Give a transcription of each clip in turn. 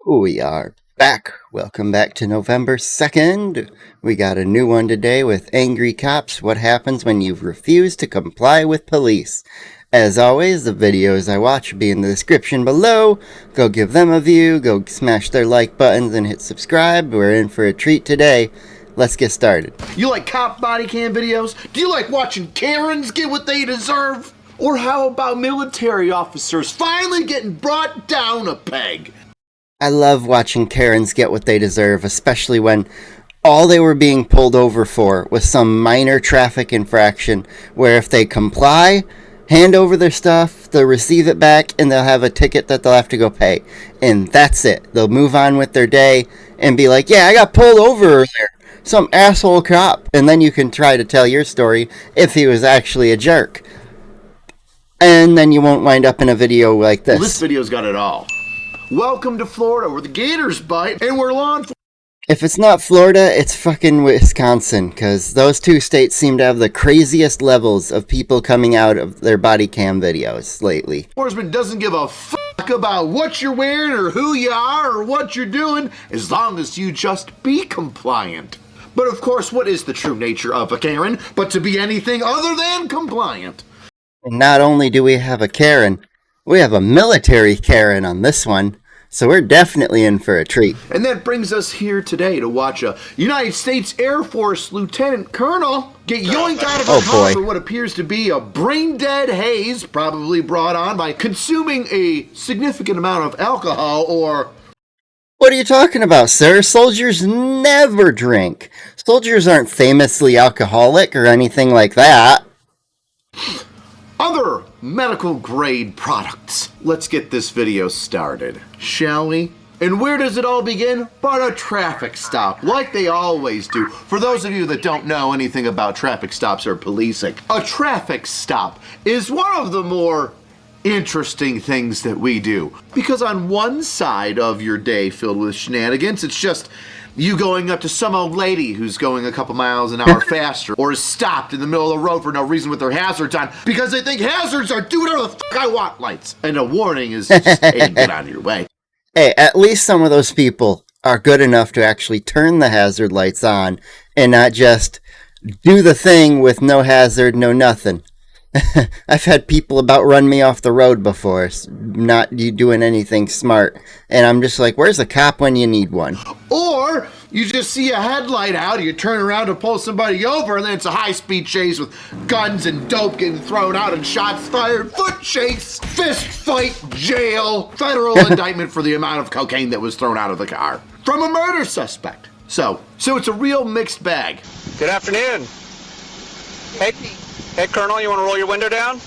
We are back. Welcome back to November 2nd. We got a new one today with Angry Cops. What happens when you refuse to comply with police? As always, the videos I watch will be in the description below. Go give them a view, go smash their like buttons and hit subscribe. We're in for a treat today. Let's get started. You like cop body cam videos? Do you like watching Karens get what they deserve? Or how about military officers finally getting brought down a peg? I love watching Karens get what they deserve, especially when all they were being pulled over for was some minor traffic infraction where if they comply, hand over their stuff, they'll receive it back, and they'll have a ticket that they'll have to go pay. And that's it. They'll move on with their day and be like, yeah, I got pulled over earlier. Some asshole cop. And then you can try to tell your story if he was actually a jerk. And then you won't wind up in a video like this. Well, this video's got it all. Welcome to Florida, where the gators bite, and we're law enforcement. If it's not Florida, it's fucking Wisconsin, because those two states seem to have the craziest levels of people coming out of their body cam videos lately. Enforcement doesn't give a fuck about what you're wearing or who you are or what you're doing, as long as you just be compliant. But of course, what is the true nature of a Karen but to be anything other than compliant? And not only do we have a Karen, we have a military Karen on this one, so we're definitely in for a treat. And that brings us here today to watch a United States Air Force Lieutenant Colonel get yoinked out of a car for what appears to be a brain-dead haze, probably brought on by consuming a significant amount of alcohol or... What are you talking about, sir? Soldiers never drink. Soldiers aren't famously alcoholic or anything like that. Other medical-grade products. Let's get this video started, shall we? And where does it all begin? But a traffic stop, like they always do. For those of you that don't know anything about traffic stops or policing, a traffic stop is one of the more interesting things that we do. Because on one side of your day filled with shenanigans, it's just you going up to some old lady who's going a couple miles an hour faster or is stopped in the middle of the road for no reason with their hazards on because they think hazards are do whatever the fuck I want lights. And a warning is just, hey, get out of your way. Hey, at least some of those people are good enough to actually turn the hazard lights on and not just do the thing with no hazard, no nothing. I've had people about run me off the road before, not you doing anything smart. And I'm just like, where's a cop when you need one? Or you just see a headlight out, you turn around to pull somebody over, and then it's a high-speed chase with guns and dope getting thrown out and shots fired, foot chase, fist fight, jail, federal indictment for the amount of cocaine that was thrown out of the car from a murder suspect. So it's a real mixed bag. Good afternoon. Hey, Colonel, you want to roll your window down?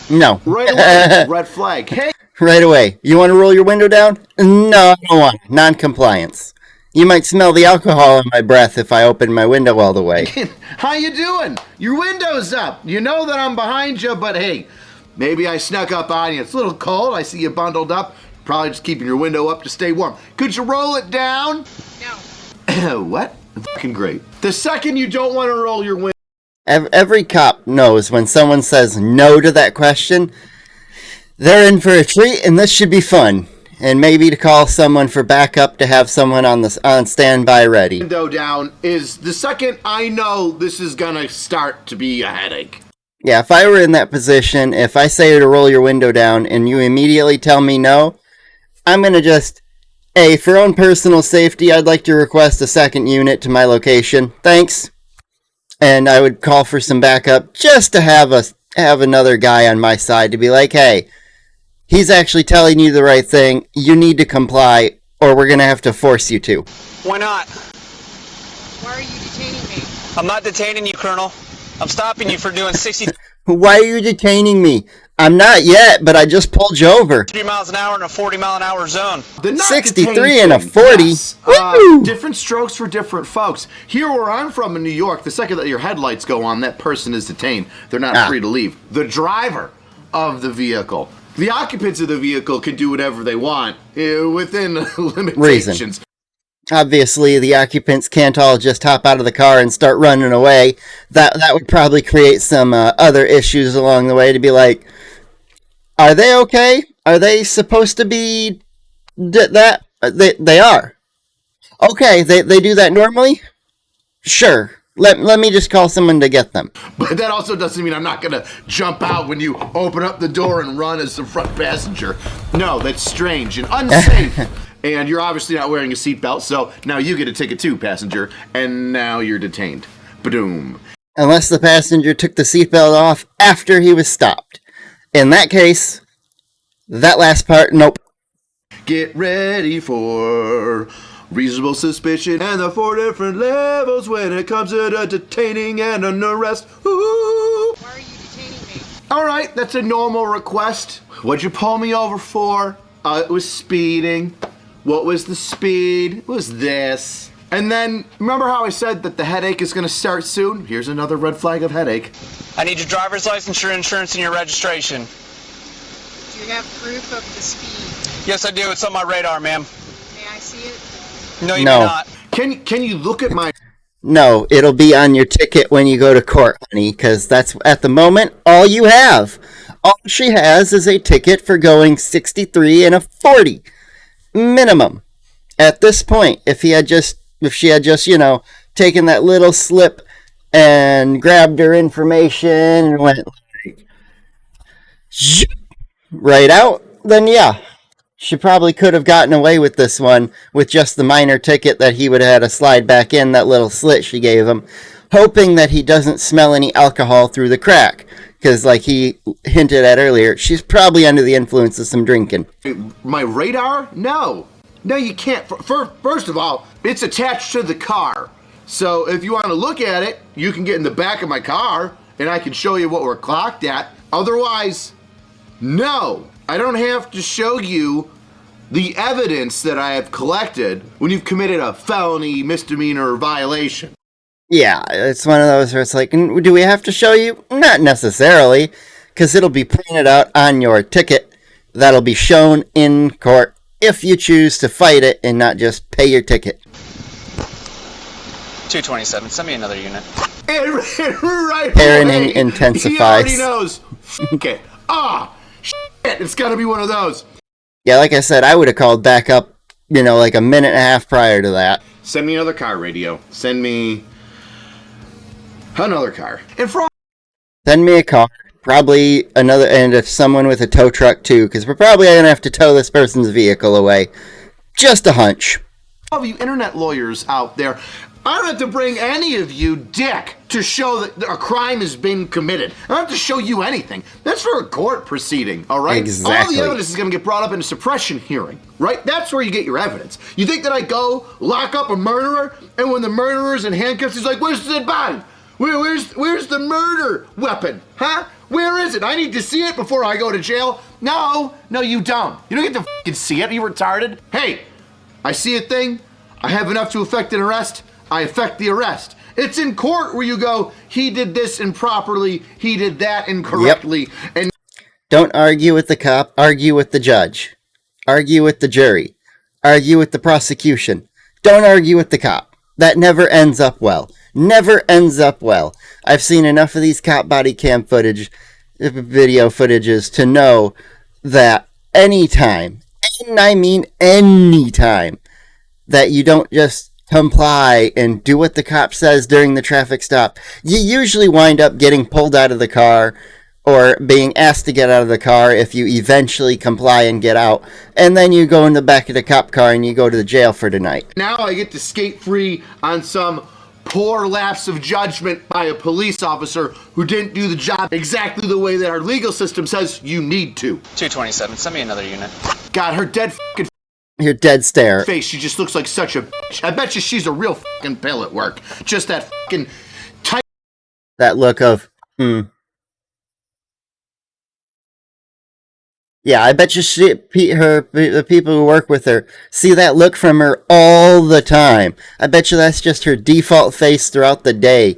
No. Right away, red flag. Hey. Right away. You want to roll your window down? No, I don't want. Non-compliance. You might smell the alcohol in my breath if I open my window all the way. How you doing? Your window's up. You know that I'm behind you, but hey, maybe I snuck up on you. It's a little cold. I see you bundled up. Probably just keeping your window up to stay warm. Could you roll it down? No. What? Fucking great. The second you don't want to roll your window. Every cop knows when someone says no to that question, they're in for a treat, and this should be fun. And maybe to call someone for backup to have someone on standby ready. Window down is the second I know this is gonna start to be a headache. Yeah, if I were in that position, if I say to roll your window down and you immediately tell me no, I'm gonna just, hey, for own personal safety, I'd like to request a second unit to my location. Thanks. And I would call for some backup just to have another guy on my side to be like, hey, he's actually telling you the right thing. You need to comply, or we're going to have to force you to. Why not? Why are you detaining me? I'm not detaining you, Colonel. I'm stopping you for doing 63 Why are you detaining me? I'm not yet, but I just pulled you over. miles an hour in a 40-mile-an-hour zone. 63 and a 40? Yes. Different strokes for different folks. Here where I'm from in New York, the second that your headlights go on, that person is detained. They're not free to leave. The driver of the vehicle. The occupants of the vehicle can do whatever they want within limitations. Reason. Obviously, the occupants can't all just hop out of the car and start running away. That would probably create some other issues along the way to be like, are they okay? Are they supposed to be that? They are. Okay, they do that normally? Sure. Let me just call someone to get them. But that also doesn't mean I'm not gonna jump out when you open up the door and run as the front passenger. No, that's strange and unsafe. And you're obviously not wearing a seatbelt, so now you get a ticket too, passenger, and now you're detained. Ba-doom. Unless the passenger took the seatbelt off after he was stopped. In that case, that last part, nope. Get ready for reasonable suspicion and the 4 different levels when it comes to the detaining and an arrest. Ooh. Why are you detaining me? All right, that's a normal request. What'd you pull me over for? It was speeding. What was the speed? It was this. And then, remember how I said that the headache is gonna start soon? Here's another red flag of headache. I need your driver's license, your insurance, and your registration. Do you have proof of the speed? Yes, I do. It's on my radar, ma'am. May I see it? No, you No. do not. Can you look at my... No, it'll be on your ticket when you go to court, honey, because that's, at the moment, all you have. All she has is a ticket for going 63 and a 40. Minimum. At this point, if she had just, taken that little slip and grabbed her information and went like, zip, right out, then yeah. She probably could have gotten away with this one with just the minor ticket that he would have had to slide back in that little slit she gave him, hoping that he doesn't smell any alcohol through the crack. Because, like he hinted at earlier, she's probably under the influence of some drinking. My radar? No. No, you can't. First of all, it's attached to the car. So if you want to look at it, you can get in the back of my car and I can show you what we're clocked at. Otherwise, no. I don't have to show you the evidence that I have collected when you've committed a felony, misdemeanor, or violation. Yeah, it's one of those where it's like, do we have to show you? Not necessarily, because it'll be printed out on your ticket. That'll be shown in court if you choose to fight it and not just pay your ticket. 227. Send me another unit. And right Parenting away, intensifies. He already knows. Okay. Shit, it's gotta be one of those. Yeah, like I said, I would have called back up, like a minute and a half prior to that. Send me another car, radio. Send me another car. And for all Send me a car. Probably another, and if someone with a tow truck too, because we're probably going to have to tow this person's vehicle away. Just a hunch. of you internet lawyers out there, I don't have to bring any of you dick to show that a crime has been committed. I don't have to show you anything. That's for a court proceeding, all right? Exactly. All the evidence is going to get brought up in a suppression hearing, right? That's where you get your evidence. You think that I go lock up a murderer, and when the murderer's in handcuffs, he's like, where's the body? Where's the murder weapon? Huh? Where is it? I need to see it before I go to jail. No, you don't. You don't get to fucking see it. Are you retarded? Hey, I see a thing. I have enough to effect an arrest. I effect the arrest. It's in court where you go, he did this improperly, he did that incorrectly, and Don't argue with the cop, argue with the judge. Argue with the jury. Argue with the prosecution. Don't argue with the cop. That never ends up well. Never ends up well. I've seen enough of these cop body cam footage, video footages, to know that anytime, and I mean anytime, that you don't just comply and do what the cop says during the traffic stop, you usually wind up getting pulled out of the car or being asked to get out of the car if you eventually comply and get out. And then you go in the back of the cop car and you go to the jail for the night. now I get to skate free on some poor lapse of judgment by a police officer who didn't do the job exactly the way that our legal system says you need to. 227. Send me another unit. God, her dead fucking Your dead stare. face, she just looks like such a bitch. I bet you she's a real fucking pill at work. Just that fucking tight. That look of, Yeah, I bet you the people who work with her see that look from her all the time. I bet you that's just her default face throughout the day.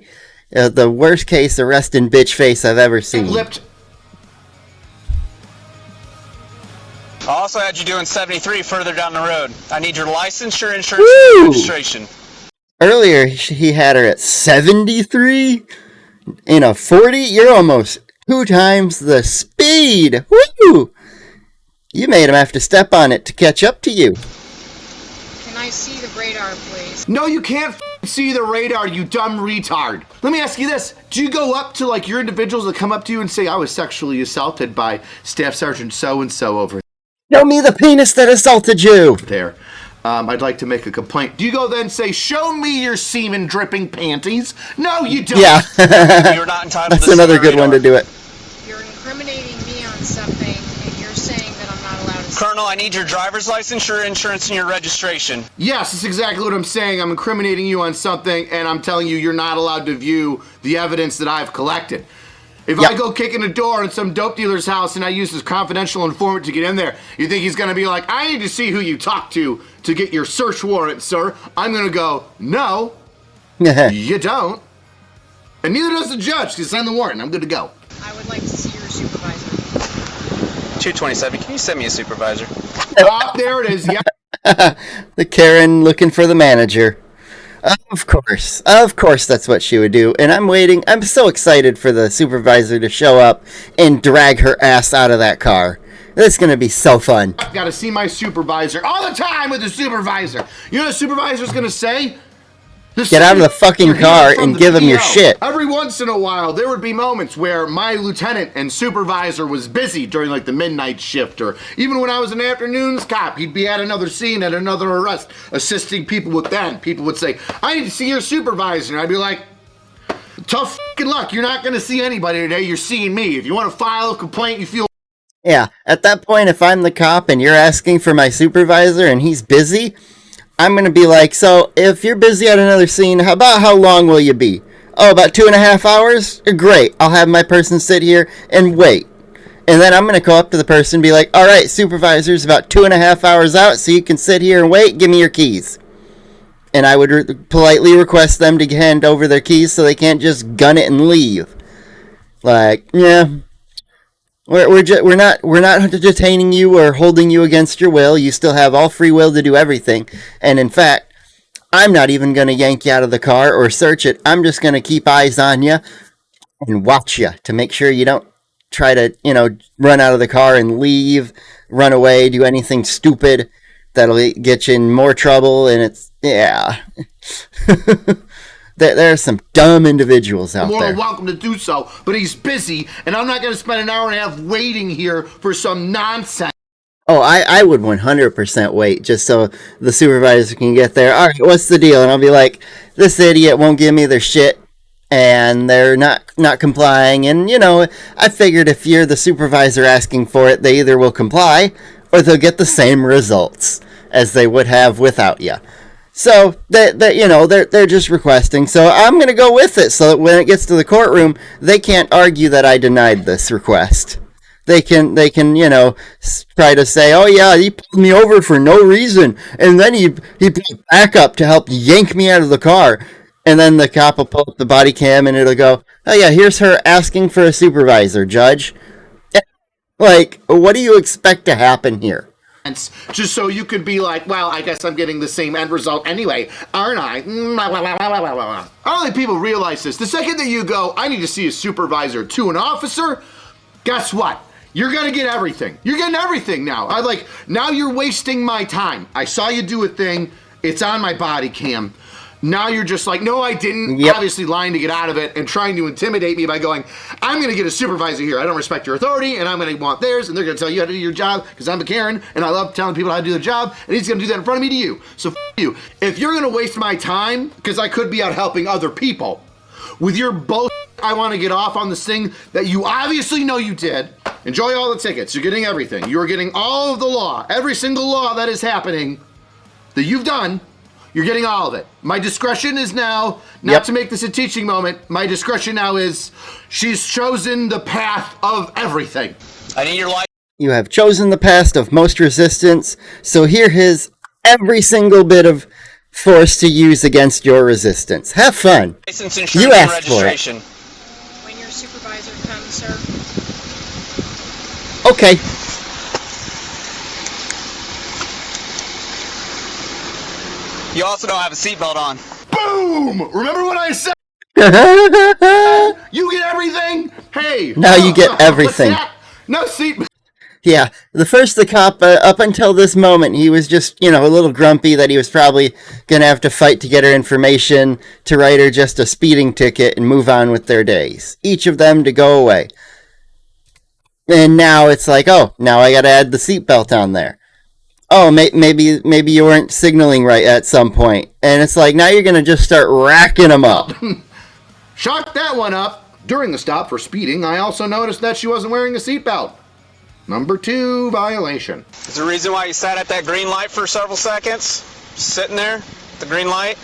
The worst case arresting bitch face I've ever seen. lipped. I also had you doing 73 further down the road. I need your license, your insurance, Woo! and registration. Earlier, he had her at 73 in a 40. You're almost 2 times the speed. Woo! You made him have to step on it to catch up to you. see the radar, please? No, you can't see the radar, you dumb retard. Let me ask you this. Do you go up to like your individuals that come up to you and say, I was sexually assaulted by Staff Sergeant so-and-so over Show me the penis that assaulted you. there. I'd like to make a complaint. Do you go then say, show me your semen dripping panties? No, you don't. Yeah. You're not entitled That's to see another the good one to radar. do it. You're incriminating me on something, and you're saying that I'm not allowed to see. Colonel, I need your driver's license, your insurance, and your registration. Yes, that's exactly what I'm saying. I'm incriminating you on something, and I'm telling you you're not allowed to view the evidence that I've collected. If Yep. I go kicking a door in some dope dealer's house and I use this confidential informant to get in there, you think he's gonna be like, I need to see who you talk to get your search warrant, sir? I'm gonna go, no, you don't. And neither does the judge, because sign the warrant. I'm good to go. I would like to see your supervisor. 227, can you send me a supervisor? Ah, there it is. Yeah. The Karen looking for the manager. Of course that's what she would do. And I'm waiting. I'm so excited for the supervisor to show up and drag her ass out of that car. That's going to be so fun. Got to see my supervisor all the time with the supervisor. You know what the supervisor's going to say? Get out of the fucking You're here car from and the give him your PO. shit. Every once in a while, there would be moments where my lieutenant and supervisor was busy during like the midnight shift, or even when I was an afternoons cop, he'd be at another scene, at another arrest, assisting people with that. And people would say, I need to see your supervisor. And I'd be like, tough fucking luck. You're not going to see anybody today. You're seeing me. If you want to file a complaint, you feel Yeah, at that point, if I'm the cop and you're asking for my supervisor and he's busy, I'm going to be like, so if you're busy at another scene, how long will you be? Oh, about 2.5 hours? Great. I'll have my person sit here and wait. And then I'm going to go up to the person and be like, all right, supervisor's about 2.5 hours out, so you can sit here and wait. Give me your keys. And I would politely request them to hand over their keys so they can't just gun it and leave. Like, yeah. We're not detaining you or holding you against your will. You still have all free will to do everything. And in fact, I'm not even going to yank you out of the car or search it. I'm just going to keep eyes on you and watch you to make sure you don't try to, run out of the car and leave, run away, do anything stupid that'll get you in more trouble. And it's, yeah. There are some dumb individuals out more there. than welcome to do so, but he's busy, and I'm not going to spend an hour and a half waiting here for some nonsense. Oh, I would 100% wait just so the supervisor can get there. All right, what's the deal? And I'll be like, this idiot won't give me their shit, and they're not complying. And, I figured if you're the supervisor asking for it, they either will comply or they'll get the same results as they would have without you. So they're just requesting. So I'm gonna go with it so that when it gets to the courtroom, they can't argue that I denied this request. They can try to say, oh yeah, he pulled me over for no reason, and then he pulled back up to help yank me out of the car, and then the cop will pull up the body cam and it'll go, oh yeah, here's her asking for a supervisor, judge. Like, what do you expect to happen here? Just so you could be like, well, I guess I'm getting the same end result anyway, aren't I? I don't think people realize this. The second that you go, I need to see a supervisor to an officer, guess what? You're gonna get everything. You're getting everything now. Now you're wasting my time. I saw you do a thing. It's on my body cam. Now you're just like, no, I didn't. Yep. Obviously lying to get out of it and trying to intimidate me by going, I'm going to get a supervisor here. I don't respect your authority, and I'm going to want theirs, and they're going to tell you how to do your job because I'm a Karen, and I love telling people how to do their job, and he's going to do that in front of me to you. So you. If you're going to waste my time, because I could be out helping other people, with your bullshit, I want to get off on this thing that you obviously know you did. Enjoy all the tickets. You're getting everything. You're getting all of the law. Every single law that is happening that you've done, you're getting all of it. My discretion is now, not to make this a teaching moment, my discretion now is she's chosen the path of everything. I need your license. You have chosen the path of most resistance, so here is every single bit of force to use against your resistance. Have fun. License, insurance, You and asked for it. registration. When your supervisor comes, sir. Okay. You also don't have a seatbelt on. Boom! Remember what I said? You get everything? Hey! Now you get what's everything. that? No seat. Yeah, the cop, up until this moment, he was just, a little grumpy that he was probably going to have to fight to get her information, to write her just a speeding ticket and move on with their days. Each of them to go away. And now it's like, oh, now I got to add the seatbelt on there. Oh, maybe you weren't signaling right at some point. And it's like, now you're going to just start racking them up. Chalk that one up. During the stop for speeding, I also noticed that she wasn't wearing a seatbelt. Number 2 violation. Is there a reason why you sat at that green light for several seconds? Just sitting there, the green light?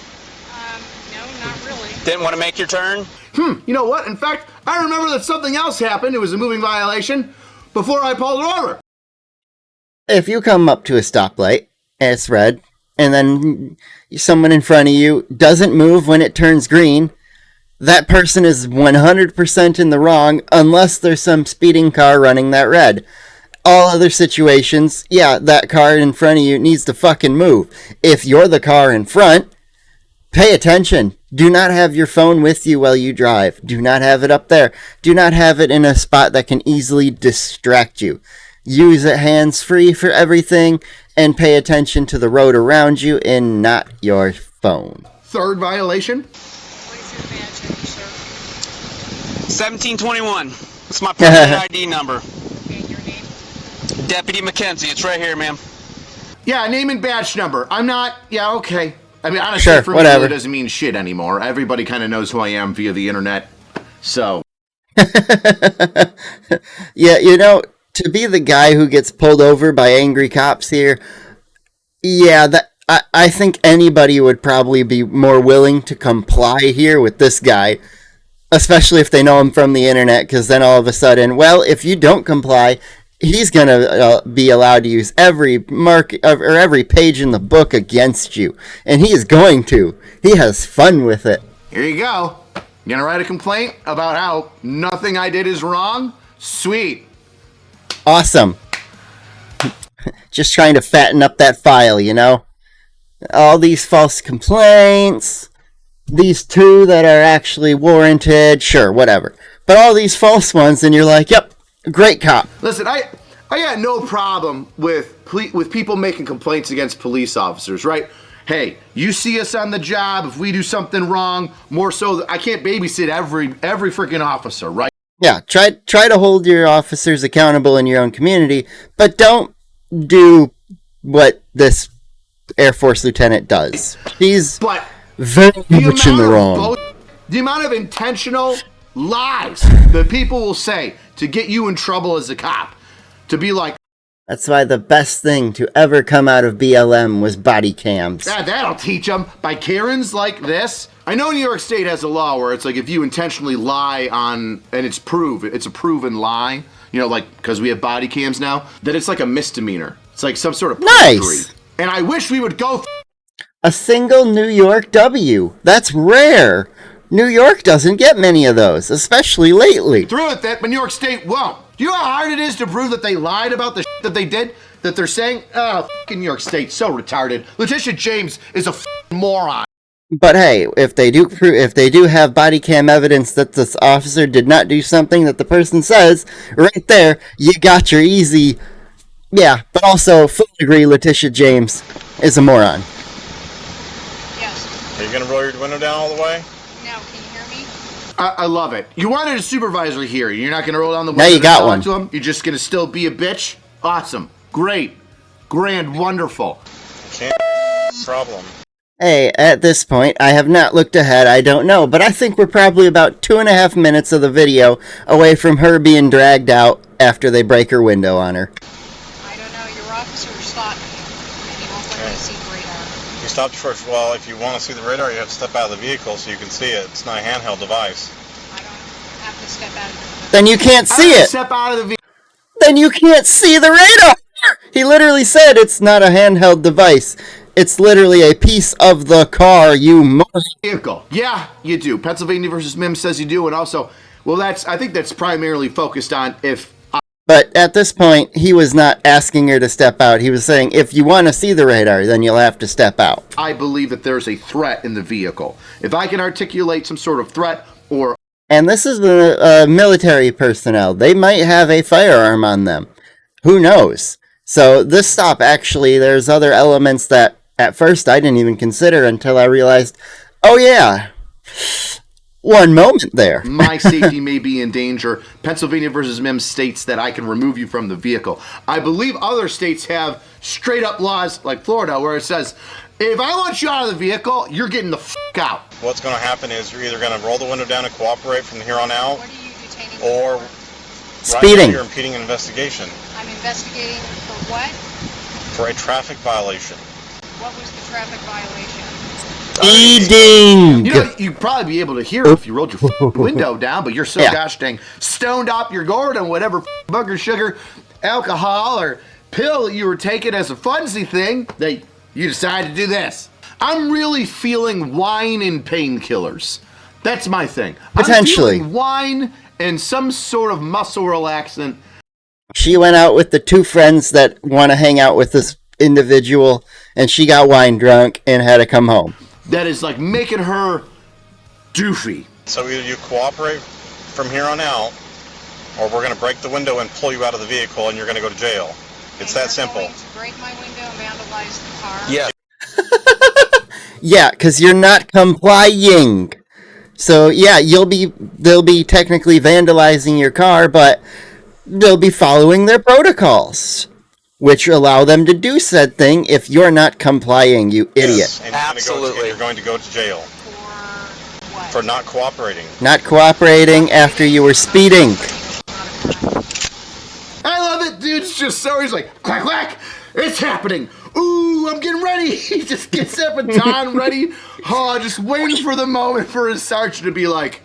No, not really. Didn't want to make your turn? You know what? In fact, I remember that something else happened. It was a moving violation before I pulled her over. If you come up to a stoplight and it's red, and then someone in front of you doesn't move when it turns green, that person is 100% in the wrong unless there's some speeding car running that red. All other situations, yeah, that car in front of you needs to fucking move. If you're the car in front, pay attention. Do not have your phone with you while you drive. Do not have it up there. Do not have it in a spot that can easily distract you. Use it hands-free for everything, and pay attention to the road around you and not your phone. 3rd violation. What's your badge number, sir? 1721. It's my permanent ID number. And your name? Deputy McKenzie. It's right here, ma'am. Yeah, name and badge number. I'm not... Yeah, okay. I mean, honestly, Sure, for whatever. me, it doesn't mean shit anymore. Everybody kind of knows who I am via the internet. So... Yeah, to be the guy who gets pulled over by angry cops here, yeah, I think anybody would probably be more willing to comply here with this guy, especially if they know him from the internet, because then all of a sudden, well, if you don't comply, he's going to be allowed to use every mark or every page in the book against you, and he is going to. He has fun with it. Here you go. You gonna write a complaint about how nothing I did is wrong? Sweet. Awesome. Just trying to fatten up that file, All these false complaints, these 2 that are actually warranted, sure, whatever. But all these false ones, and you're like, yep, great cop. Listen, I got no problem with people making complaints against police officers, right? Hey, you see us on the job, if we do something wrong, more so, I can't babysit every freaking officer, right? Yeah, try to hold your officers accountable in your own community, but don't do what this Air Force lieutenant does. He's very much in the wrong. The amount of intentional lies that people will say to get you in trouble as a cop, to be like, that's why the best thing to ever come out of BLM was body cams. That'll teach them. By Karens like this. I know New York State has a law where it's like if you intentionally lie on, and it's a proven lie, because we have body cams now, that it's like a misdemeanor. It's like some sort of perjury. Nice. And I wish we would go a single New York W. That's rare. New York doesn't get many of those, especially lately. through with it, but New York State won't. Do you know how hard it is to prove that they lied about the shit that they did? That they're saying, fucking New York State, so retarded. Letitia James is a moron. But hey, if they do have body cam evidence that this officer did not do something that the person says, right there, you got your easy. Yeah, but also, full degree, Letitia James is a moron. Yes. Are you going to roll your window down all the way? Now, can you hear me? I love it. You wanted a supervisor here. You're not going to roll down the window Now you got and one. talk to him? You're just going to still be a bitch? Awesome. Great. Grand. Wonderful. Can't. Problem. Hey, at this point, I have not looked ahead, I don't know, but I think we're probably about 2.5 minutes of the video away from her being dragged out after they break her window on her. I don't know. Your officer stopped me, and he won't let me see the radar. You stopped first. Well, if you want to see the radar, you have to step out of the vehicle so you can see it. It's not a handheld device. I don't have to step out of the Then you can't see it! Step out of the vehicle. Then you can't see the radar! He literally said it's not a handheld device. It's literally a piece of the car, you Vehicle. Yeah, you do. Pennsylvania versus Mims says you do, and also, well, I think that's primarily focused on if. But at this point, he was not asking her to step out. He was saying, if you want to see the radar, then you'll have to step out. I believe that there's a threat in the vehicle. If I can articulate some sort of threat or. And this is the military personnel. They might have a firearm on them. Who knows? So this stop, actually, there's other elements that at first I didn't even consider until I realized, oh yeah, one moment there. My safety may be in danger. Pennsylvania versus Mims states that I can remove you from the vehicle. I believe other states have straight up laws like Florida where it says, if I want you out of the vehicle, you're getting the fuck out. What's going to happen is you're either going to roll the window down and cooperate from here on out, What are you detaining? or Speeding. Right now you're impeding an investigation I'm investigating for what? for a traffic violation. What was the traffic violation? Speeding! You know, you'd probably be able to hear it if you rolled your window down, but you're so Yeah. gosh dang stoned up your gourd on whatever bugger sugar, alcohol, or pill that you were taking as a funsy thing that you decided to do this. I'm really feeling wine and painkillers. That's my thing. Potentially. I'm feeling wine and some sort of muscle relaxant. She went out with the two friends that want to hang out with this individual, and she got wine drunk and had to come home. That is like making her doofy. So either you cooperate from here on out, or we're going to break the window and pull you out of the vehicle and you're going to go to jail. It's that simple. You're going to break my window and vandalize the car? Yeah. Yeah, because you're not complying. So yeah, they'll be technically vandalizing your car, but they'll be following their protocols, which allow them to do said thing if you're not complying, you idiot. Yes, and Absolutely. you're going to go to jail For what? for not cooperating. Not cooperating after you were speeding. I love it, dude. It's just so he's like, quack, quack. It's happening. Ooh, I'm getting ready. He just gets that baton ready. Oh, just waiting for the moment for his sergeant to be like,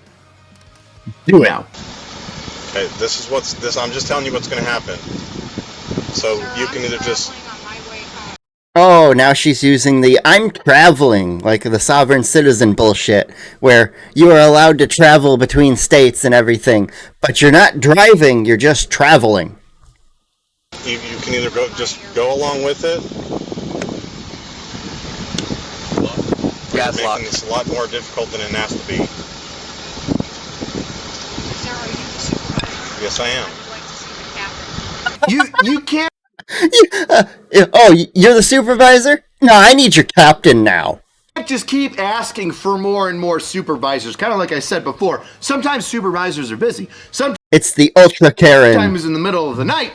do it now. Okay, I'm just telling you what's going to happen. So Sir, you can I'm either just, traveling on my way home. Oh, now she's using the I'm traveling, like the sovereign citizen bullshit, where you are allowed to travel between states and everything, but you're not driving, you're just traveling. you can either just go along with it. Gas Making lock. this a lot more difficult than it has to be. Sir, are you the supervisor? Yes, I am. I would like to see the captain. You can't Oh, you're the supervisor? No, I need your captain now. just keep asking for more and more supervisors. Kind of like I said before, sometimes supervisors are busy. Sometimes It's the Ultra Karen. in the middle of the night,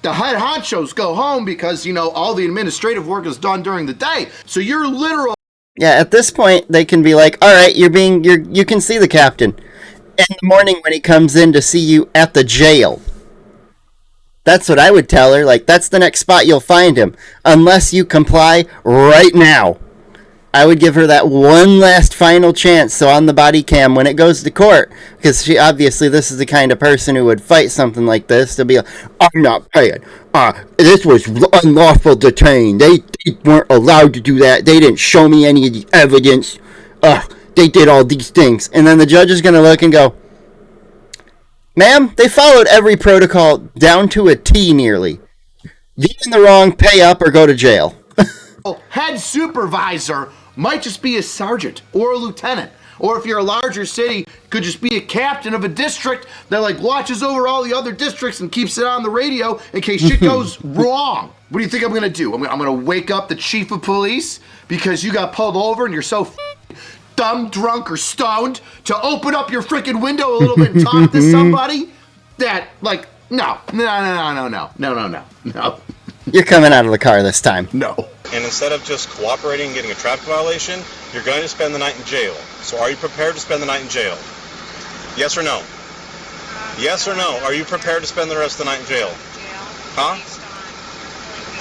the head honchos go home because, you know, all the administrative work is done during the day. So you're literal. Yeah, at this point, they can be like, all right, you can see the captain. In the morning when he comes in to see you at the jail. That's what I would tell her. Like, that's the next spot you'll find him. Unless you comply right now. I would give her that one last final chance. So on the body cam, when it goes to court, because she obviously this is the kind of person who would fight something like this, to be like, I'm not paying. This was unlawful detained. They weren't allowed to do that. They didn't show me any of the evidence. They did all these things. And then the judge is going to look and go, ma'am, they followed every protocol down to a T nearly. You're in the wrong, pay up or go to jail. Head supervisor might just be a sergeant or a lieutenant. Or if you're a larger city, could just be a captain of a district that like watches over all the other districts and keeps it on the radio in case shit goes wrong. What do you think I'm gonna do? I'm gonna wake up the chief of police because you got pulled over and you're so dumb, drunk, or stoned to open up your freaking window a little bit and talk to somebody? That, like, no. You're coming out of the car this time. No. And instead of just cooperating and getting a traffic violation, you're going to spend the night in jail. So are you prepared to spend the night in jail? Yes or no? Yes or no? Are you prepared to spend the rest of the night in jail? Huh?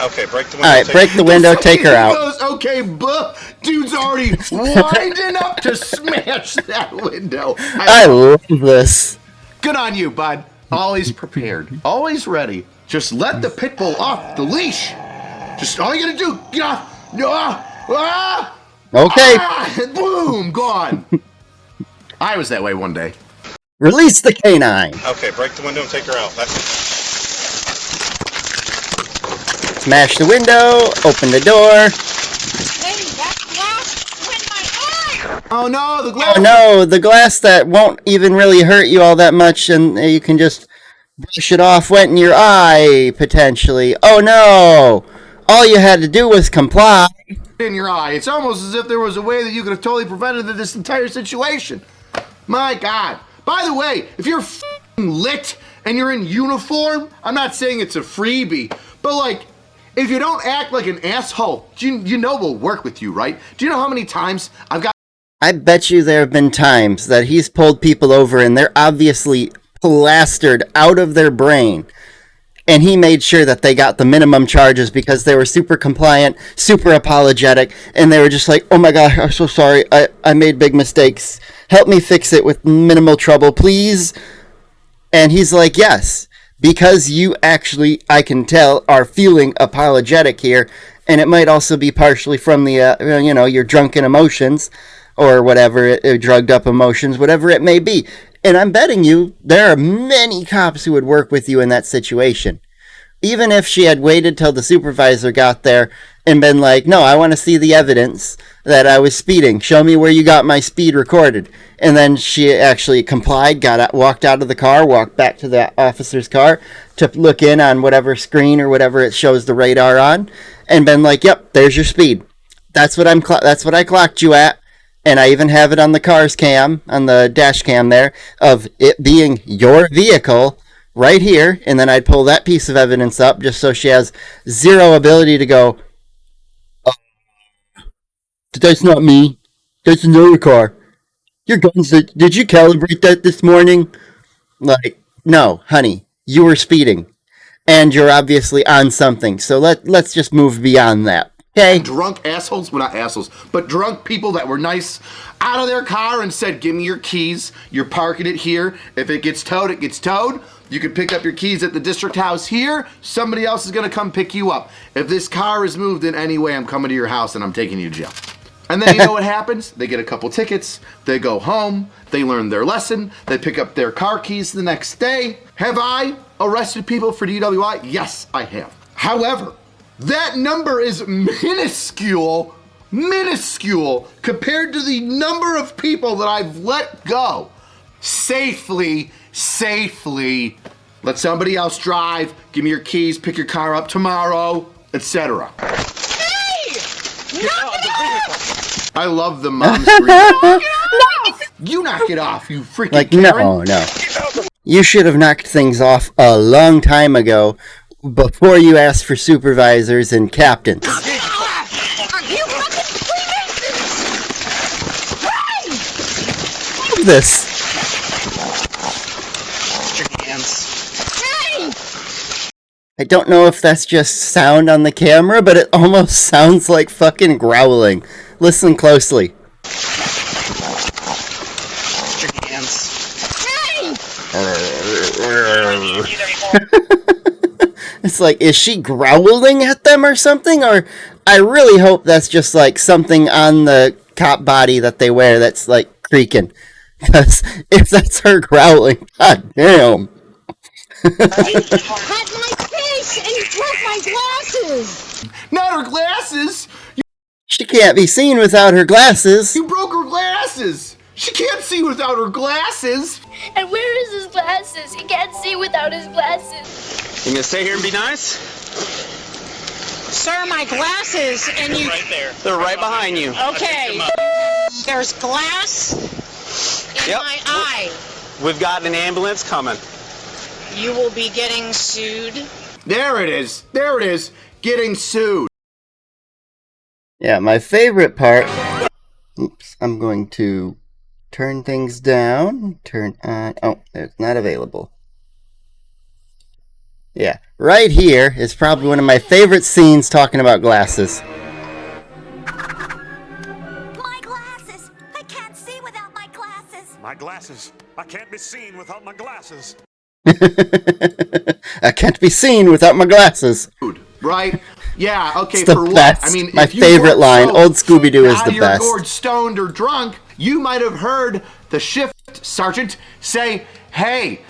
Okay, break the window. All right, break the window, take her He out. goes, okay, dude's already winding up to smash that window. I love this. Good on you, bud. Always prepared. Always ready. Just let the pit bull off the leash. Just all you gotta do, get off. Okay, And boom, gone. I was that way one day. release the canine. Okay, break the window and take her out. Smash the window, open the door. Hey, that glass went in my eye! Oh no, the glass. Oh no, the glass that won't even really hurt you all that much, and you can just brush it off went in your eye, potentially. Oh no! All you had to do was comply. In your eye. It's almost as if there was a way that you could have totally prevented this entire situation. My God. By the way, if you're lit and you're in uniform, I'm not saying it's a freebie, but like, if you don't act like an asshole, you know we'll work with you, right? Do you know how many times I've got... I bet you there have been times that he's pulled people over and they're obviously plastered out of their brain. And he made sure that they got the minimum charges because they were super compliant, super apologetic, and they were just like, oh my God, I'm so sorry, I made big mistakes. Help me fix it with minimal trouble, please. And he's like, yes, because you actually, I can tell, are feeling apologetic here. And it might also be partially from the, your drunken emotions or whatever, drugged up emotions, whatever it may be. And I'm betting you there are many cops who would work with you in that situation. Even if she had waited till the supervisor got there and been like, no, I want to see the evidence that I was speeding. Show me where you got my speed recorded. And then she actually complied, walked out of the car, walked back to the officer's car to look in on whatever screen or whatever it shows the radar on, and been like, yep, there's your speed. That's what I clocked you at. And I even have it on the car's cam, on the dash cam there, of it being your vehicle right here. And then I'd pull that piece of evidence up just so she has zero ability to go, oh, that's not me. That's another car. Your guns, did you calibrate that this morning? Like, no, honey, you were speeding. And you're obviously on something. So let's just move beyond that. Okay. Drunk assholes, well, not assholes, but drunk people that were nice out of their car and said, give me your keys. You're parking it here. If it gets towed, it gets towed. You can pick up your keys at the district house here. Somebody else is going to come pick you up. If this car is moved in any way, I'm coming to your house and I'm taking you to jail. And then you know what happens? They get a couple tickets. They go home. They learn their lesson. They pick up their car keys the next day. Have I arrested people for DWI? Yes, I have. However, that number is minuscule compared to the number of people that I've let go safely. Let somebody else drive, give me your keys, pick your car up tomorrow, etc. Hey! Knock it off! I love the mom scream. Knock it off! You knock it off, you freaking Like, Karen. no. You should have knocked things off a long time ago before you asked for supervisors and captains. You fucking Freemasons! Hey! This. I don't know if that's just sound on the camera, but it almost sounds like fucking growling. Listen closely. It's like, is she growling at them or something? Or I really hope that's just like something on the cop body that they wear that's like creaking. Because if that's her growling, god damn. You cut my face and you broke my glasses! Not her glasses! She can't be seen without her glasses. You broke her glasses! She can't see without her glasses! And where is his glasses? He can't see without his glasses. You gonna stay here and be nice? Sir, my glasses and you... Right there. They're right behind you. Okay. There's glass in Yep. my eye. We've got an ambulance coming. You will be getting sued. There it is. Getting sued. Yeah, my favorite part... Oops, I'm going to turn things down. Turn on... Oh, it's not available. Yeah, right here is probably one of my favorite scenes talking about glasses. My glasses! I can't see without my glasses! My glasses. I can't be seen without my glasses. I can't be seen without my glasses. Right? Yeah, okay, It's the for what? best. I mean, My if you favorite weren't line. so Old Scooby-Doo is out the of your best. gourd, stoned or drunk, you might have heard the shift sergeant say, hey,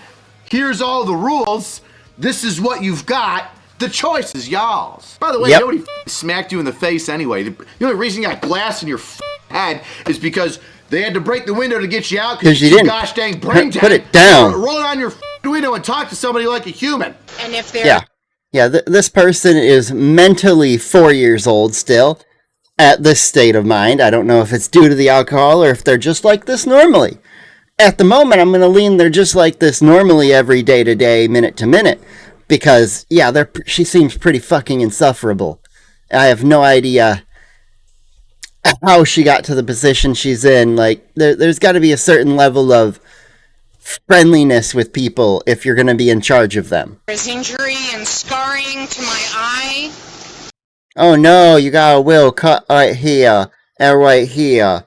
here's all the rules. This is what you've got. The choice is y'all's. By the way, Yep. nobody smacked you in the face anyway. The only reason you got glass in your head is because they had to break the window to get you out 'Cause you didn't gosh dang brain put it down. Roll it on your Arduino and talk to somebody like a human. And if they're Yeah, this person is mentally 4 years old still at this state of mind. I don't know if it's due to the alcohol or if they're just like this normally. At the moment, I'm going to lean they're just like this normally every day to day, minute to minute. Because, yeah, she seems pretty fucking insufferable. I have no idea how she got to the position she's in. Like, there's got to be a certain level of friendliness with people if you're going to be in charge of them. there's injury and scarring to my eye. Oh no, you got a will cut right here and right here.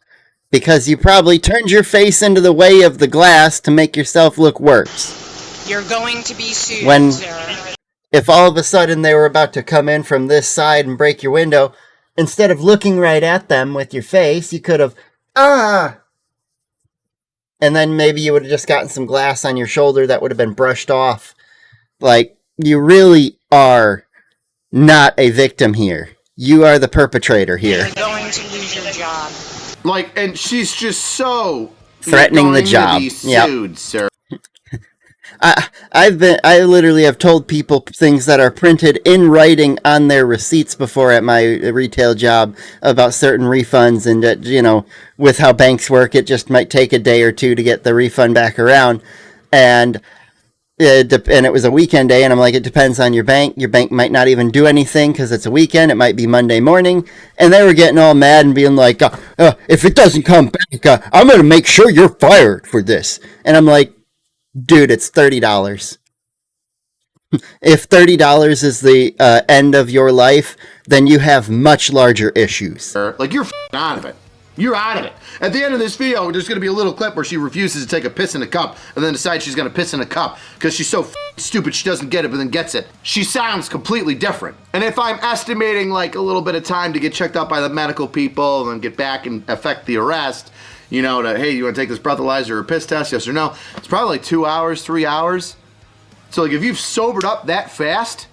Because you probably turned your face into the way of the glass to make yourself look worse. You're going to be sued, When- sir. If all of a sudden they were about to come in from this side and break your window, instead of looking right at them with your face, you could have, and then maybe you would have just gotten some glass on your shoulder that would have been brushed off. Like, you really are not a victim here. You are the perpetrator here. You're going to lose your job. Like, and she's just so Threatening the going to job. be Yep. sued, sir. I literally have told people things that are printed in writing on their receipts before at my retail job about certain refunds, and that, you know, with how banks work, it just might take a day or two to get the refund back around. And it was a weekend day, and I'm like, it depends on your bank. Your bank might not even do anything because it's a weekend. It might be Monday morning. And they were getting all mad and being like, if it doesn't come back, I'm going to make sure you're fired for this. And I'm like, dude, it's $30. If $30 is the end of your life, then you have much larger issues. Like, you're out of it. You're out of it. At the end of this video, there's going to be a little clip where she refuses to take a piss in a cup and then decides she's going to piss in a cup because she's so stupid she doesn't get it but then gets it. She sounds completely different. And if I'm estimating like a little bit of time to get checked out by the medical people and then get back and effect the arrest, you know, to, hey, you want to take this breathalyzer or piss test, yes or no? It's probably like 2 hours, 3 hours. So like if you've sobered up that fast,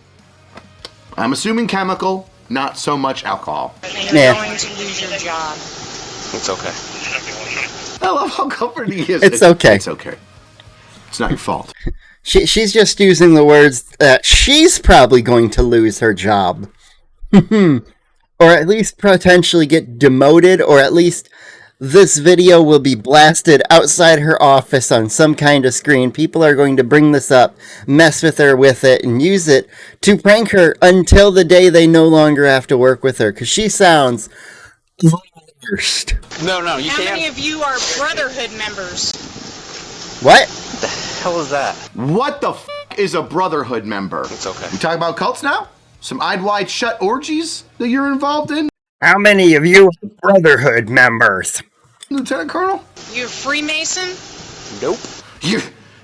I'm assuming chemical, not so much alcohol. And you're Yeah. going to lose your job. It's okay. I love how comforting he is. It's okay. It's okay. It's not your fault. She's just using the words that she's probably going to lose her job. Or at least potentially get demoted, or at least this video will be blasted outside her office on some kind of screen. People are going to bring this up, mess with her with it, and use it to prank her until the day they no longer have to work with her. Because she sounds worst. No, you How many can't. of you are Brotherhood members? What? What the hell is that? What the is a Brotherhood member? It's okay. We talking about cults now? Some eyed wide shut orgies that you're involved in? How many of you are Brotherhood members? Lieutenant Colonel? You Freemason? Nope.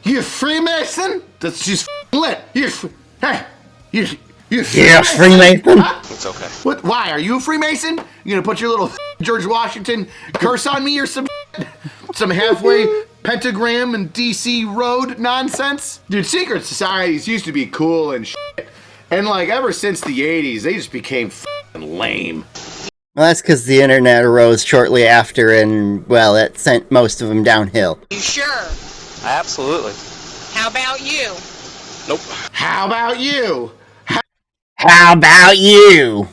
You Freemason? That's she's lit. Hey, you Yeah, Freemason. Huh? It's okay. What? Why are you a Freemason? You gonna put your little George Washington curse on me or some halfway pentagram and DC road nonsense? Dude, secret societies used to be cool and shit. And like ever since the 80s, they just became lame. Well, that's because the internet arose shortly after, and, well, it sent most of them downhill. You sure? Absolutely. How about you? Nope. How about you? How about you?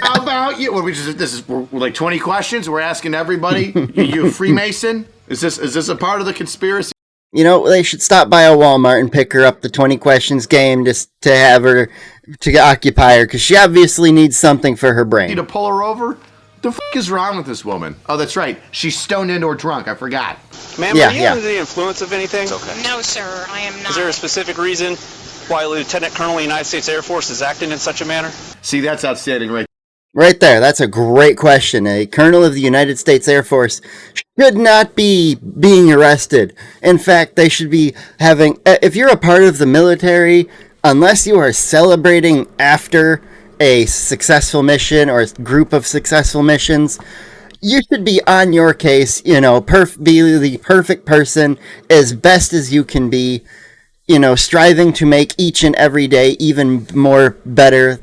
How about you? We're like 20 questions. We're asking everybody. You a Freemason? Is this a part of the conspiracy? You know, they should stop by a Walmart and pick her up the 20 questions game just to have her, to occupy her, because she obviously needs something for her brain. To pull her over? The is wrong with this woman? Oh, that's right. She's stoned and or drunk. I forgot. Ma'am, Yeah, are you yeah. under the influence of anything? It's okay. No, sir, I am not. Is there a specific reason why Lieutenant Colonel of the United States Air Force is acting in such a manner? See, that's outstanding, right? Right there, that's a great question. A colonel of the United States Air Force should not be being arrested. In fact, they should be having, if you're a part of the military, unless you are celebrating after a successful mission or a group of successful missions, you should be on your case, you know, be the perfect person as best as you can be, you know, striving to make each and every day even more better,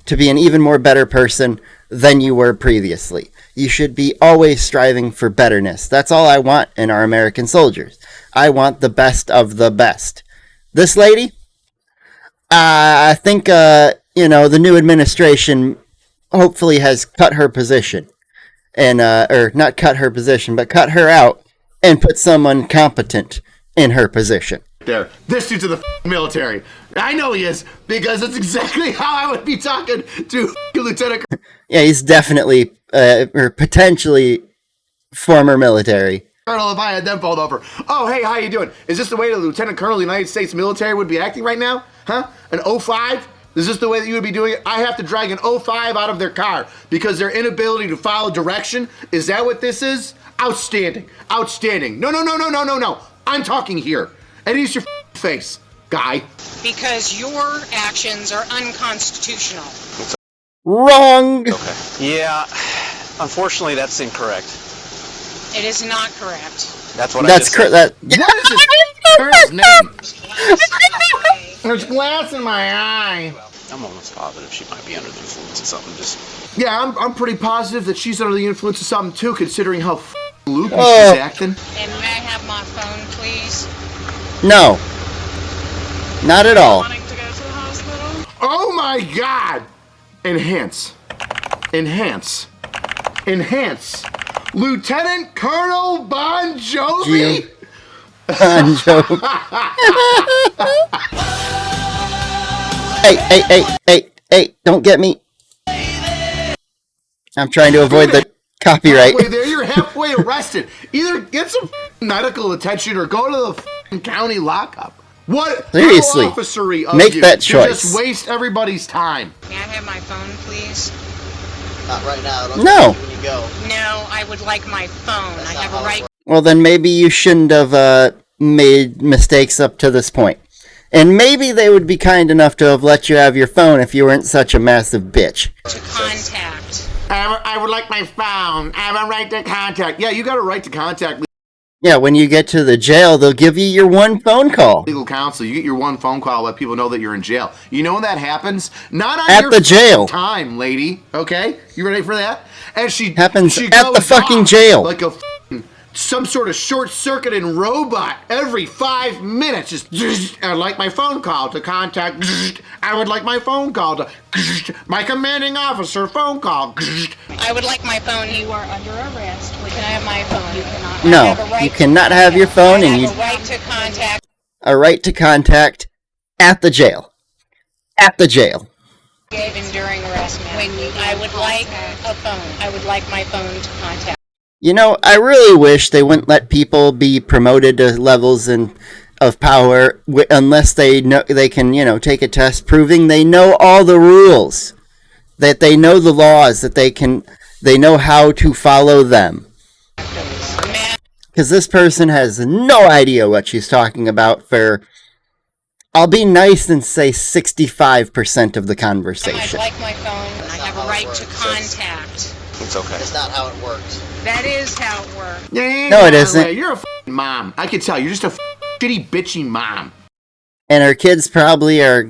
to be an even more better person than you were previously. You should be always striving for betterness. That's all I want in our American soldiers. I want the best of the best. This lady, I think, the new administration hopefully has cut her position. And, or not cut her position, but cut her out and put someone competent in her position. There. This dude's in the military. I know he is, because that's exactly how I would be talking to Lieutenant Yeah, he's definitely, or potentially former military. Colonel if I had them pulled over. Oh, hey, how you doing? Is this the way the Lieutenant Colonel of the United States military would be acting right now? Huh? An 05? Is this the way that you would be doing it? I have to drag an 05 out of their car because their inability to follow direction. Is that what this is? Outstanding. Outstanding. No. I'm talking here. And he's your face, guy. Because your actions are unconstitutional. Wrong! Okay. Yeah, unfortunately that's incorrect. It is not correct. That's what That's I just correct. said. What is this girl's name? There's glass in my eye. I'm almost positive she might be under the influence of something. Just Yeah, I'm pretty positive that she's under the influence of something too, considering how loopy Oh. she's acting. And may I have my phone, please? No. Not at all. Wanting to go to the hospital? Oh my God! Enhance. Enhance. Enhance. Lieutenant Colonel Bon Jovi? Bon Jovi. Hey, don't get me. I'm trying to avoid the copyright. Halfway there, you're halfway arrested. Either get some medical attention or go to the county lockup. What? Seriously. How officery of Make you that to choice. just waste everybody's time. May I have my phone, please? Not right now. Don't No. When you go. No, I would like my phone. I have a right. Well, then maybe you shouldn't have made mistakes up to this point. And maybe they would be kind enough to have let you have your phone if you weren't such a massive bitch. To contact. I would like my phone. I have a right to contact. Yeah, you got a right to contact Yeah, when you get to the jail, they'll give you your one phone call. legal counsel. You get your one phone call, let people know that you're in jail. You know when that happens? Not on At your the jail. time, lady. Okay, you ready for that? And she Happens she at the goes fucking off jail. like a some sort of short-circuiting robot every 5 minutes. Just I'd like my phone call to contact. I would like my phone call to my commanding officer phone call. I would like my phone. You are under arrest. Can I have my phone? You cannot. No, I have a right you cannot have your phone, I and have you a right to contact. a right to contact at the jail. At the jail. Even during arrest, ma'am. I would like a phone. I would like my phone to contact. You know, I really wish they wouldn't let people be promoted to levels of power unless they know they can, take a test proving they know all the rules, that they know the laws, that they know how to follow them. Because this person has no idea what she's talking about for, I'll be nice and say 65% of the I'd conversation. like my phone. I have a right to contact. it's okay. That's not how it works. That is how it works. No, it isn't. You're a mom. I can tell. You're just a shitty, bitchy mom. And her kids probably are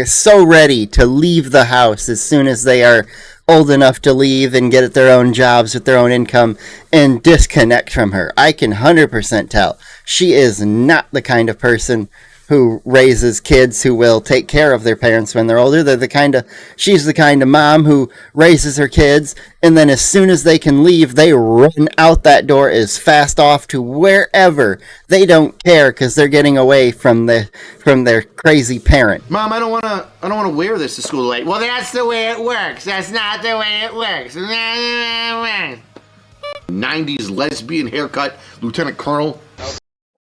so ready to leave the house as soon as they are old enough to leave and get at their own jobs with their own income and disconnect from her. I can 100% tell. She is not the kind of person who raises kids who will take care of their parents when they're older. She's the kind of mom who raises her kids, and then as soon as they can leave, they run out that door as fast off to wherever. They don't care because they're getting away from their crazy parent. Mom, I don't wanna wear this to school late. Well, that's the way it works. That's not the way it works. 90s lesbian haircut, Lieutenant Colonel.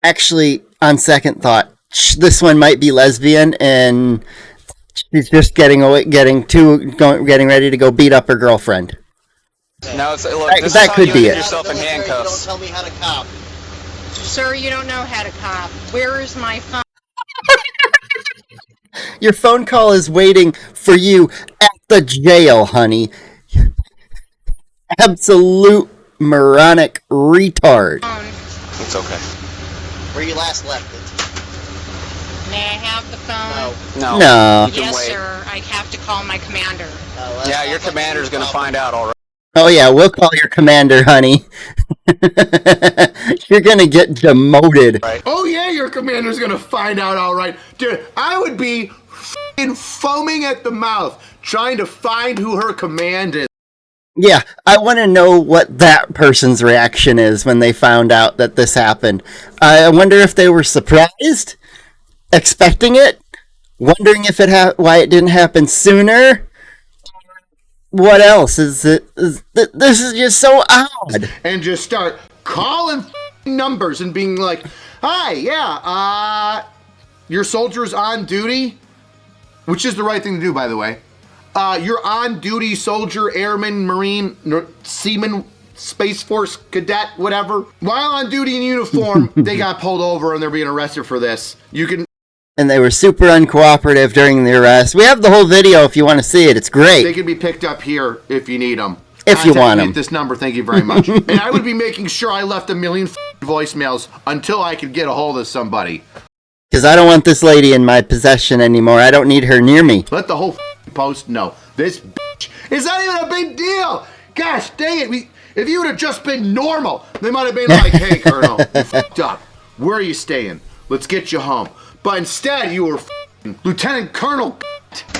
Actually, on second thought, this one might be lesbian, and she's just getting ready to go beat up her girlfriend. No, look, this that is how could you be get it. yourself in handcuffs. Don't tell me how to cop. Sir, you don't know how to cop. Where is my phone? Your phone call is waiting for you at the jail, honey. Absolute moronic retard. It's okay. Where you last left it. May I have the phone? No. No. You can Yes, wait. sir. I have to call my commander. No, that's Yeah, not your what commander's you gonna call find out, all right. Oh yeah, we'll call your commander, honey. You're gonna get demoted. Right. Oh yeah, your commander's gonna find out all right. Dude, I would be f***ing foaming at the mouth trying to find who her command is. Yeah, I want to know what that person's reaction is when they found out that this happened. I wonder if they were surprised, expecting it, wondering if why it didn't happen sooner. What else is it? This is just so odd. And just start calling f***ing numbers and being like, "Hi, yeah, your soldier's on duty," which is the right thing to do, by the way. You're on duty soldier, airman, marine, seaman, Space Force cadet, whatever. While on duty in uniform, they got pulled over and they're being arrested for this. You can. And they were super uncooperative during the arrest. We have the whole video if you want to see it. It's great. They can be picked up here if you need them. If you want them. At this number, thank you very much. And I would be making sure I left a million voicemails until I could get a hold of somebody. Because I don't want this lady in my possession anymore. I don't need her near me. Let the whole post know. This bitch is not even a big deal. Gosh dang it. If you would have just been normal, they might have been like, "Hey, Colonel, you fucked up. Where are you staying? Let's get you home." But instead, you were Lieutenant Colonel.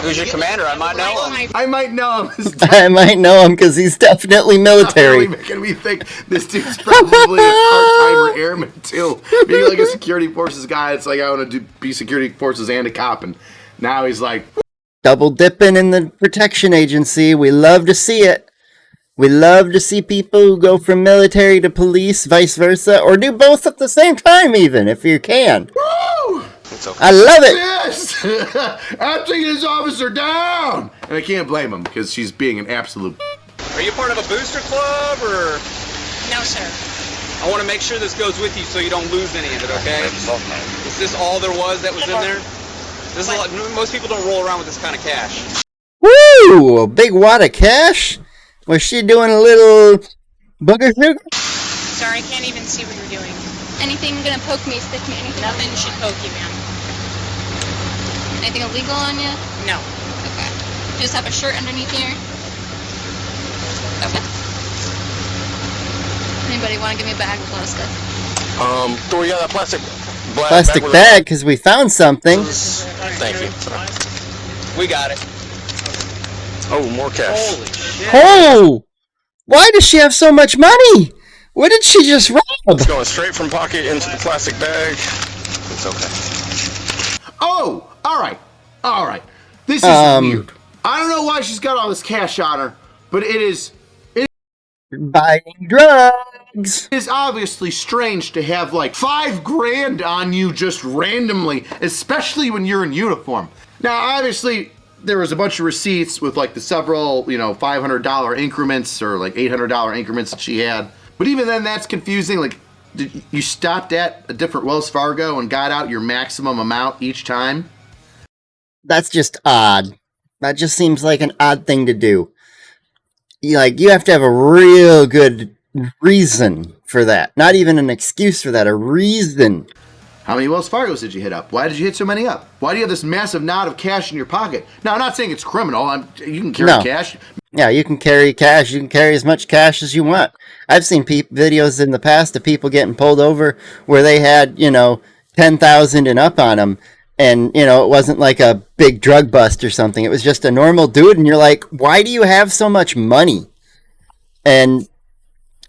Who's your commander? I might know him. I might know him. I might know him because he's definitely military. Really making me think this dude's probably a part-timer airman too. Maybe like a security forces guy. It's like, I want to be security forces and a cop, and now he's like double dipping in the protection agency. We love to see it. We love to see people who go from military to police, vice versa, or do both at the same time, even if you can. Woo! Okay. I love it. Yes, I'm taking this officer down, and I can't blame him because she's being an absolute. Are you part of a booster club or? No, sir. I want to make sure this goes with you so you don't lose any of it, okay? Is this all there was that was in there? This is a lot, most people don't roll around with this kind of cash. Woo! A big wad of cash? Was she doing a little booger sugar? Sorry, I can't even see what you're doing. Anything gonna poke me, stick me, anything? Nothing should poke you, ma'am. Anything illegal on you? No. Okay. You just have a shirt underneath here? Okay. Anybody want to give me a bag with a lot of stuff? Thor, you got that Plastic bag, because we found something. Thank you. We got it. Oh, more cash. Holy shit. Oh! Why does she have so much money? What did she just rob? It's going straight from pocket into the plastic bag. It's okay. Oh, all right. This is weird. I don't know why she's got all this cash on her, but it is buying drugs. It is obviously strange to have like $5,000 on you just randomly, especially when you're in uniform. Now, obviously, there was a bunch of receipts with like the several, $500 increments or like $800 increments that she had. But even then, that's confusing. Like, you stopped at a different Wells Fargo and got out your maximum amount each time? That's just odd. That just seems like an odd thing to do. You have to have a real good reason for that. Not even an excuse for that, a reason. How many Wells Fargos did you hit up? Why did you hit so many up? Why do you have this massive knot of cash in your pocket? Now, I'm not saying it's criminal. You can carry cash. Yeah, you can carry cash. You can carry as much cash as you want. I've seen videos in the past of people getting pulled over where they had, 10,000 and up on them. And, it wasn't like a big drug bust or something. It was just a normal dude. And you're like, why do you have so much money? And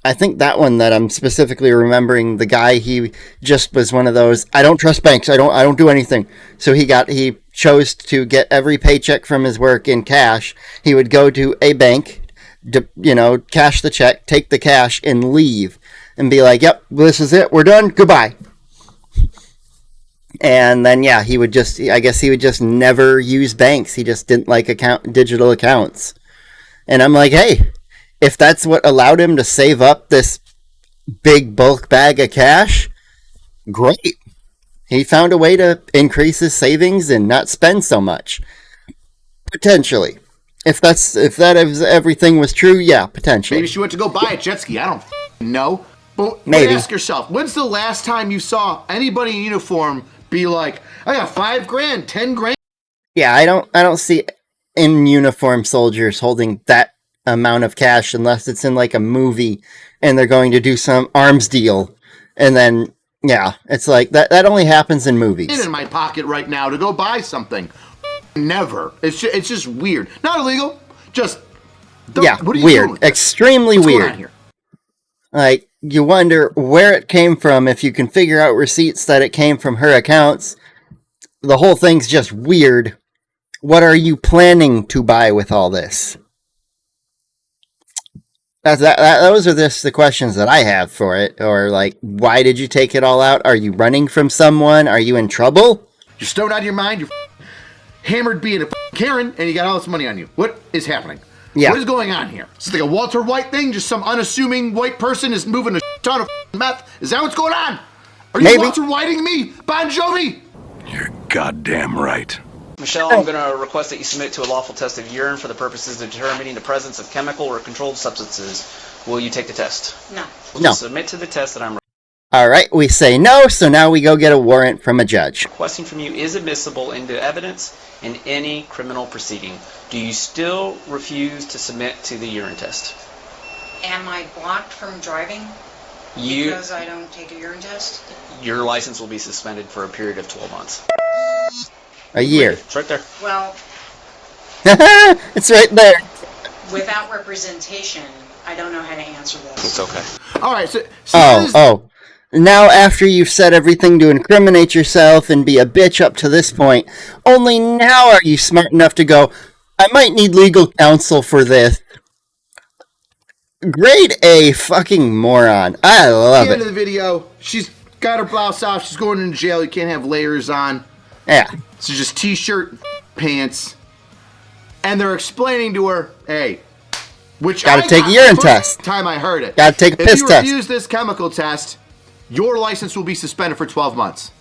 I think that one that I'm specifically remembering, the guy, he just was one of those, I don't trust banks. I don't do anything. So he chose to get every paycheck from his work in cash. He would go to a bank, cash the check, take the cash and leave and be like, yep, this is it. We're done. Goodbye. And then, he would just never use banks. He just didn't like digital accounts. And I'm like, hey, if that's what allowed him to save up this big bulk bag of cash, great. He found a way to increase his savings and not spend so much. Potentially. If everything was true, yeah, potentially. Maybe she went to go buy a jet ski. I don't know. But maybe. Ask yourself, when's the last time you saw anybody in uniform be like, I got $5,000, $10,000? Yeah, I don't see in uniform soldiers holding that amount of cash unless it's in like a movie and they're going to do some arms deal. And then, yeah, it's like that only happens in movies. In my pocket right now to go buy something. Never. It's just weird. Not illegal. Just yeah, what are you weird. doing? Extremely What's weird. going on here? Like, you wonder where it came from. If you can figure out receipts that it came from her accounts, the whole thing's just weird. What are you planning to buy with all this? Those are just the questions that I have for it. Or like, why did you take it all out? Are you running from someone? Are you in trouble? You're stoned out of your mind. You're hammered being a Karen, and you got all this money on you. What is happening? Yeah. What is going on here? Is it like a Walter White thing? Just some unassuming white person is moving a ton of meth? Is that what's going on? Are you Maybe. Walter Whiting me, Bon Jovi? You're goddamn right. Michelle, I'm going to request that you submit to a lawful test of urine for the purposes of determining the presence of chemical or controlled substances. Will you take the test? No. No. Submit to the test that I'm All right, we say no, so now we go get a warrant from a judge. requesting from you is admissible into evidence in any criminal proceeding. Do you still refuse to submit to the urine test? Am I blocked from driving because I don't take a urine test? Your license will be suspended for a period of 12 months. A year. It's right there. Well, It's right there. without representation, I don't know how to answer this. It's okay. All right. So Oh. Now, after you've said everything to incriminate yourself and be a bitch up to this point, only now are you smart enough to go, I might need legal counsel for this. Grade A fucking moron. I love the end of it. the video, she's got her blouse off. She's going into jail. You can't have layers on. Yeah. So just t-shirt, pants, and they're explaining to her, hey, which Gotta I take got a urine the first test. Time I heard it. Gotta take a piss If test. you refuse this chemical test, your license will be suspended for 12 months.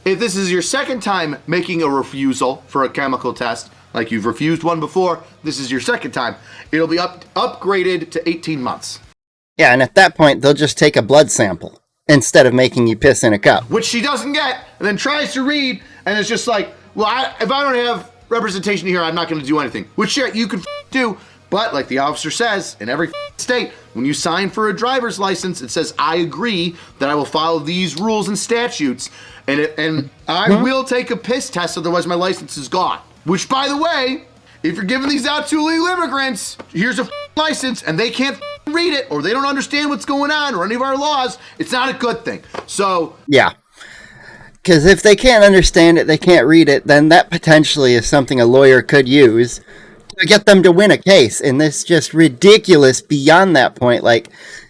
If this is your second time making a refusal for a chemical test, like you've refused one before, this is your second time, it'll be upgraded to 18 months. Yeah, and at that point, they'll just take a blood sample instead of making you piss in a cup. Which she doesn't get, and then tries to read, and it's just like, well, if I don't have representation here, I'm not going to do anything. Which you can do, but like the officer says, in every state, when you sign for a driver's license, it says, I agree that I will follow these rules and statutes, and I will take a piss test, otherwise my license is gone. Which, by the way, if you're giving these out to illegal immigrants, here's a license, and they can't read it, or they don't understand what's going on, or any of our laws, it's not a good thing. So, Yeah. Because if they can't understand it, they can't read it, then that potentially is something a lawyer could use to get them to win a case. And this is just ridiculous beyond that point. Like,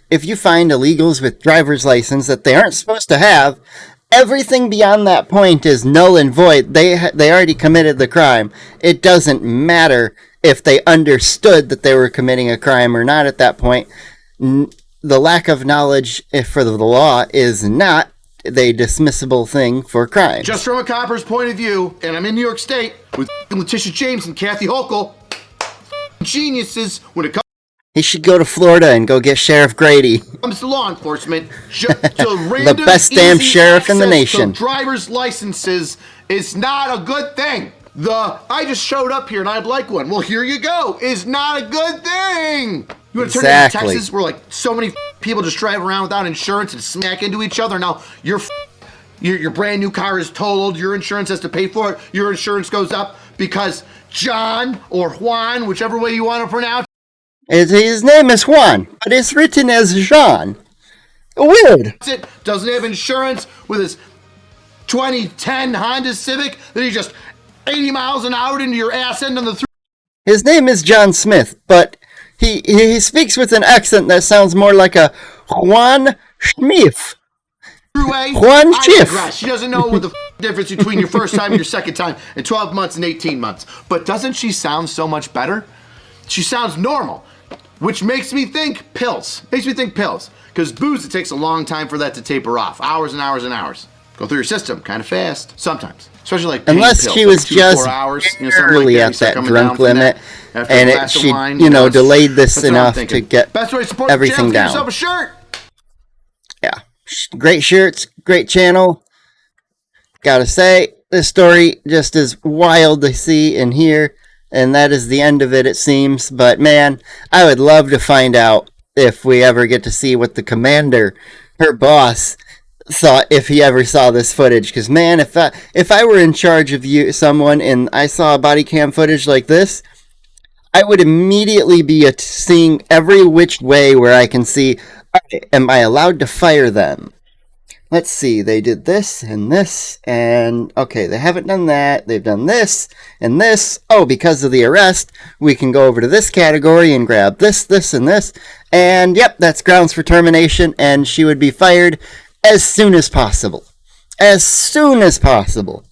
if you find illegals with driver's license that they aren't supposed to have, everything beyond that point is null and void. They already committed the crime. It doesn't matter if they understood that they were committing a crime or not at that point. The lack of knowledge for the law is not the dismissible thing for crime. just from a copper's point of view, and I'm in New York State with Letitia James and Kathy Hochul, geniuses when it He should go to Florida and go get Sheriff Grady. comes to law enforcement. The best damn sheriff in the nation. Driver's licenses is not a good thing. I just showed up here and I'd like one. Well, here you go. Is not a good thing. You want to turn into Exactly. Texas where like so many people just drive around without insurance and smack into each other. Now your brand new car is totaled. Your insurance has to pay for it. Your insurance goes up because John or Juan, whichever way you want to pronounce His name is Juan, but it's written as Jean. Weird. it, doesn't have insurance with his 2010 Honda Civic that he just 80 miles an hour into your ass end on the His name is John Smith, but he speaks with an accent that sounds more like a Juan Smith. throughway. Juan I Schiff. digress. She doesn't know what the difference between your first time and your second time in 12 months and 18 months. But doesn't she sound so much better? She sounds normal, which makes me think pills. Because booze, it takes a long time for that to taper off. Hours and hours and hours. Go through your system kind of fast sometimes. Especially like pain Unless pills, she like was 2 to 4 just hours, barely you at start that coming drunk down from limit, that after and a glass of she, wine, delayed this that's what I'm enough thinking. to get Best way to support everything the channel, down. get yourself a shirt. Yeah. Great shirts, great channel. Gotta say, this story just is wild to see and hear. And that is the end of it, it seems. But man, I would love to find out if we ever get to see what the commander, her boss, thought if he ever saw this footage. Because man, if I were in charge of someone and I saw body cam footage like this, I would immediately be seeing every which way where I can see, okay, am I allowed to fire them? Let's see, they did this, and okay, they haven't done that, they've done this, and this. Oh, because of the arrest, we can go over to this category and grab this, and this, and yep, that's grounds for termination, and she would be fired as soon as possible. As soon as possible.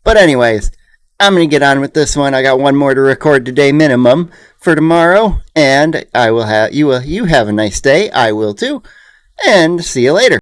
But anyways, I'm going to get on with this one. I got one more to record today minimum for tomorrow, and I will have, you have a nice day, I will too, and see you later.